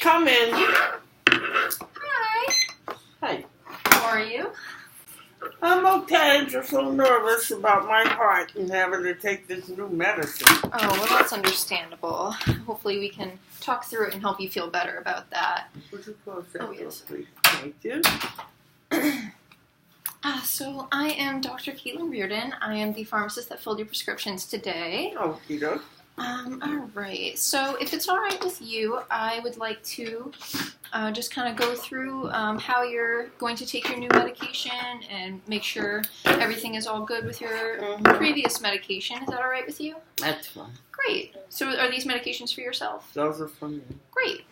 Come in. Hi. Hey. How are you? I'm okay. I'm just a little nervous about my heart and having to take this new medicine. Oh, well, that's understandable. Hopefully we can talk through it and help you feel better about that. Would you close that Oh, door, yes. please? Thank you. So I am Dr. Caitlin Reardon. I am the pharmacist that filled your prescriptions today. Oh, Peter. All right. So if it's all right with you, I would like to just kind of go through how you're going to take your new medication and make sure everything is all good with your previous medication. Is that all right with you? That's fine. Great. So are these medications for yourself? Those are for me. Great.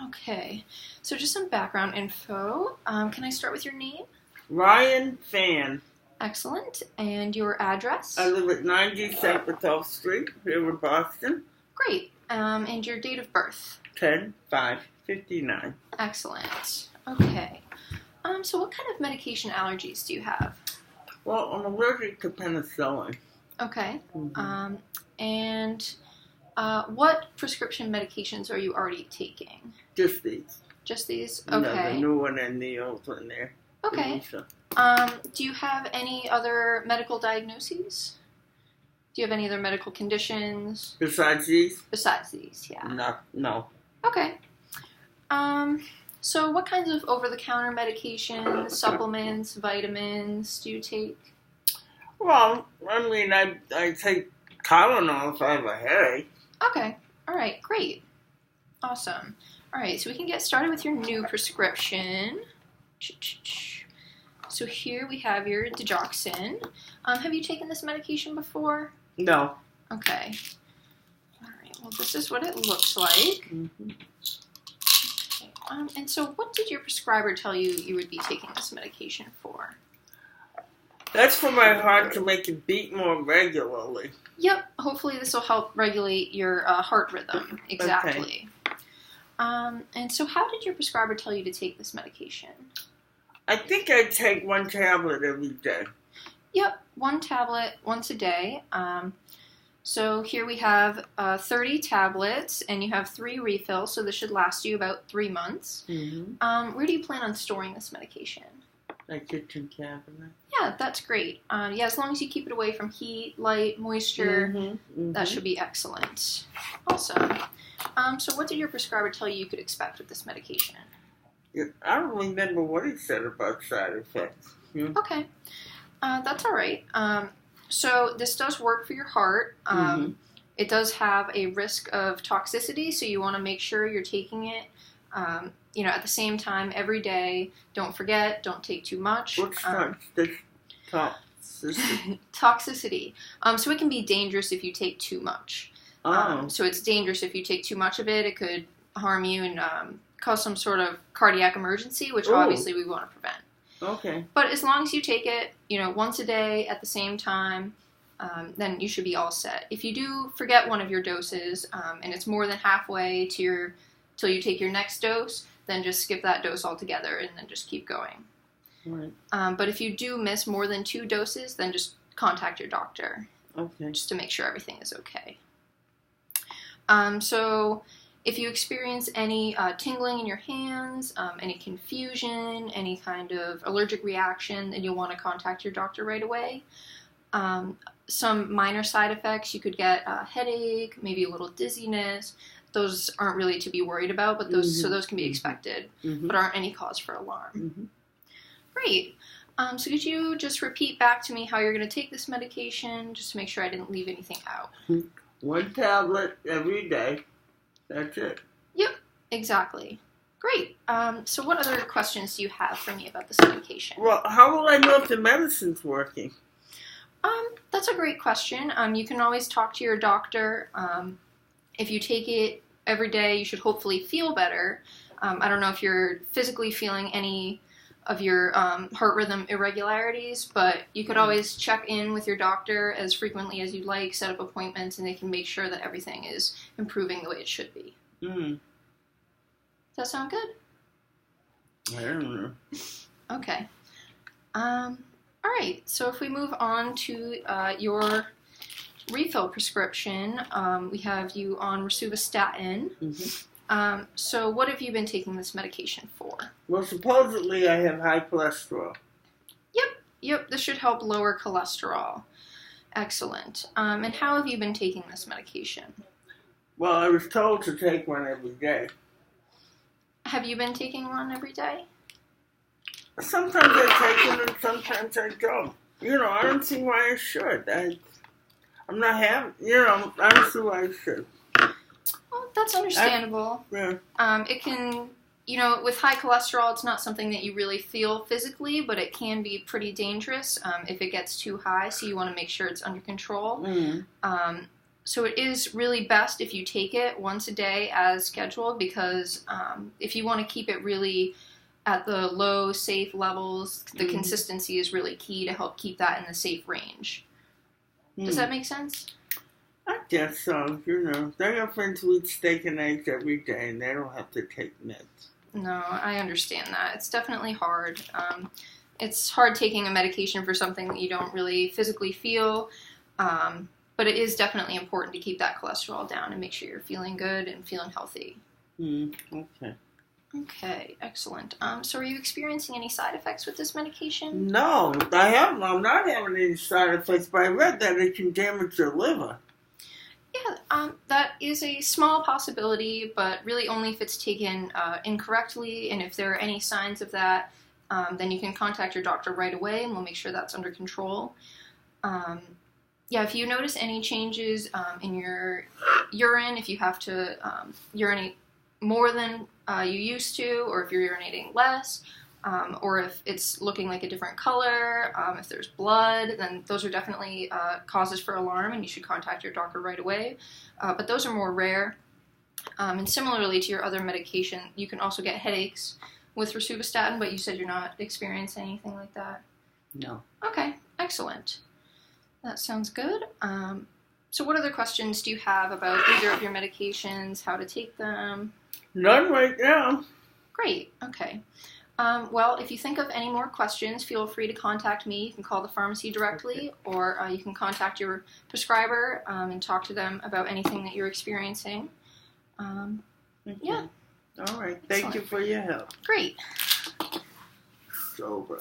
Okay. So just some background info. Can I start with your name? Ryan Fan. Excellent. And your address? I live at 90 St. Bethel Street here in Boston. Great. And your date of birth? 10/5/59. Excellent. Okay. So what kind of medication allergies do you have? Well, I'm allergic to penicillin. Okay. Mm-hmm. And what prescription medications are you already taking? Just these. Just these? No, the Okay. new one and the old one there. Okay. Lisa. Do you have any other medical diagnoses? Do you have any other medical conditions? Besides these? Besides these, yeah. No. Okay. So what kinds of over-the-counter medications, supplements, vitamins do you take? Well, I mean, I take Tylenol if I have a headache. Okay. All right. Great. Awesome. All right. So we can get started with your new prescription. So here we have your digoxin. Have you taken this medication before? No. Okay. All right. Well, this is what it looks like. Mm-hmm. Okay. And so what did your prescriber tell you you would be taking this medication for? That's for my heart to make it beat more regularly. Yep. Hopefully this will help regulate your heart rhythm. Exactly. Okay. And so how did your prescriber tell you to take this medication? I think I take one tablet every day. Yep. One tablet once a day. So here we have 30 tablets, and you have 3 refills, so this should last you about 3 months. Mm-hmm. Where do you plan on storing this medication? My kitchen cabinet. Yeah, that's great. Yeah, as long as you keep it away from heat, light, moisture, that should be excellent. Awesome. So what did your prescriber tell you could expect with this medication? Yeah, I don't remember what he said about side effects. Yeah. Okay. That's all right. So this does work for your heart. It does have a risk of toxicity, so you want to make sure you're taking it at the same time every day. Don't forget, don't take too much. What's toxicity? Toxicity. So it can be dangerous if you take too much. So it's dangerous if you take too much of it. It could harm you and cause some sort of cardiac emergency, which obviously we want to prevent. Okay. But as long as you take it, once a day at the same time, then you should be all set. If you do forget one of your doses, and it's more than halfway till you take your next dose, then just skip that dose altogether and then just keep going. Right. But if you do miss more than 2 doses, then just contact your doctor. Okay. Just to make sure everything is okay. So if you experience any tingling in your hands, any confusion, any kind of allergic reaction, then you'll want to contact your doctor right away. Some minor side effects, you could get a headache, maybe a little dizziness. Those aren't really to be worried about, but those can be expected, but aren't any cause for alarm. Great. So could you just repeat back to me how you're going to take this medication, just to make sure I didn't leave anything out? 1 tablet every day. That's it. Yep, exactly. Great. So what other questions do you have for me about this medication? Well, how will I know if the medicine's working? That's a great question. You can always talk to your doctor. If you take it every day, you should hopefully feel better. I don't know if you're physically feeling any of your heart rhythm irregularities, but you could always check in with your doctor as frequently as you'd like, set up appointments, and they can make sure that everything is improving the way it should be. Does that sound good? I don't know. Okay. All right, so if we move on to your refill prescription, we have you on rosuvastatin. So what have you been taking this medication for? Well, supposedly I have high cholesterol. Yep, this should help lower cholesterol. Excellent. And how have you been taking this medication? Well, I was told to take one every day. Have you been taking one every day? Sometimes I take it and sometimes I don't. I don't see why I should. I'm not having, I don't see why I should. Well, that's understandable. It can, with high cholesterol, it's not something that you really feel physically, but it can be pretty dangerous if it gets too high, so you want to make sure it's under control. So it is really best if you take it once a day as scheduled, because if you want to keep it really at the low, safe levels, the consistency is really key to help keep that in the safe range. Does that make sense? I guess so. I got friends who eat steak and eggs every day, and they don't have to take meds. No, I understand that. It's definitely hard. It's hard taking a medication for something that you don't really physically feel, but it is definitely important to keep that cholesterol down and make sure you're feeling good and feeling healthy. Okay. Okay, excellent. So are you experiencing any side effects with this medication? No, I'm not having any side effects, but I read that it can damage your liver. Yeah, that is a small possibility, but really only if it's taken incorrectly, and if there are any signs of that, then you can contact your doctor right away, and we'll make sure that's under control. If you notice any changes in your urine, if you have to urinate more than you used to, or if you're urinating less, or if it's looking like a different color, if there's blood, then those are definitely causes for alarm, and you should contact your doctor right away. But those are more rare. And similarly to your other medication, you can also get headaches with rosuvastatin, but you said you're not experiencing anything like that? No. Okay, excellent. That sounds good. So what other questions do you have about either of your medications, how to take them? None right now. Great, okay. Well, if you think of any more questions, feel free to contact me. You can call the pharmacy directly, or you can contact your prescriber and talk to them about anything that you're experiencing. Yeah. All right. Thank you for your help. Great. It's over.